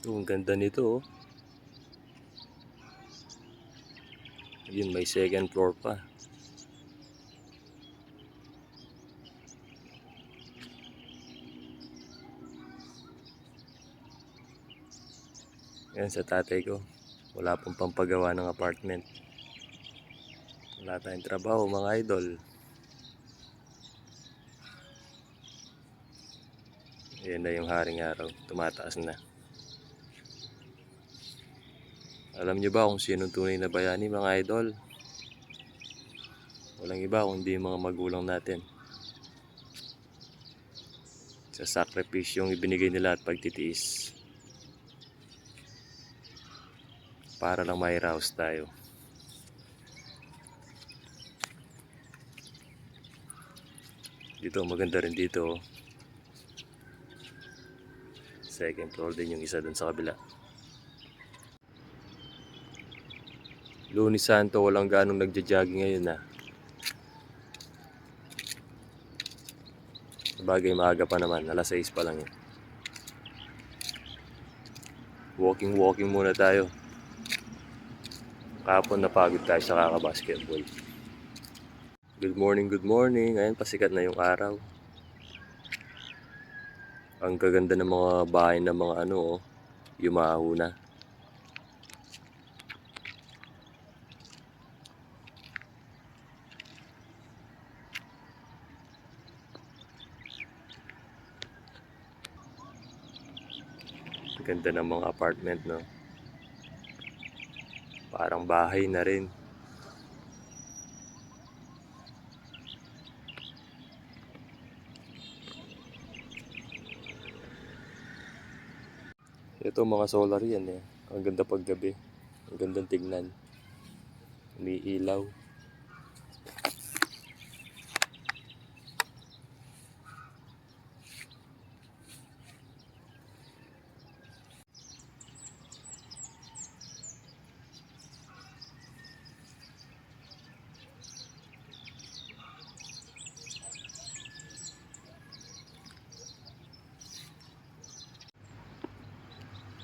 Ang ganda nito oh. Yun, may second floor pa. Yan sa tatay ko. Wala pong pampagawa ng apartment. Wala tayong trabaho mga idol. Ayan na yung haring araw. Tumataas na. Alam nyo ba kung sino tunay na bayani mga idol? Walang iba kundi mga magulang natin. Sa sakripisyong ibinigay nila at pagtitiis. Para lang mairaos tayo. Dito maganda rin dito. Second floor din yung isa dun sa kabila. Lunes Santo, walang ganong nagja-jogging ngayon na. Sabagay maaga pa naman, alas 6 pa lang yun. Walking muna tayo. Kahapon napagod tayo sa kaka-basketball. Good morning. Ayan, pasikat na yung araw. Ang kaganda ng mga bahay ng mga ano, yumaho na. Ang ganda ng mga apartment, no? Parang bahay na rin. Ito mga solar yan eh. Ang ganda paggabi. Ang gandang tignan. Umiilaw.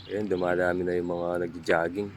Ayan, dumadami na yung mga nag-jogging.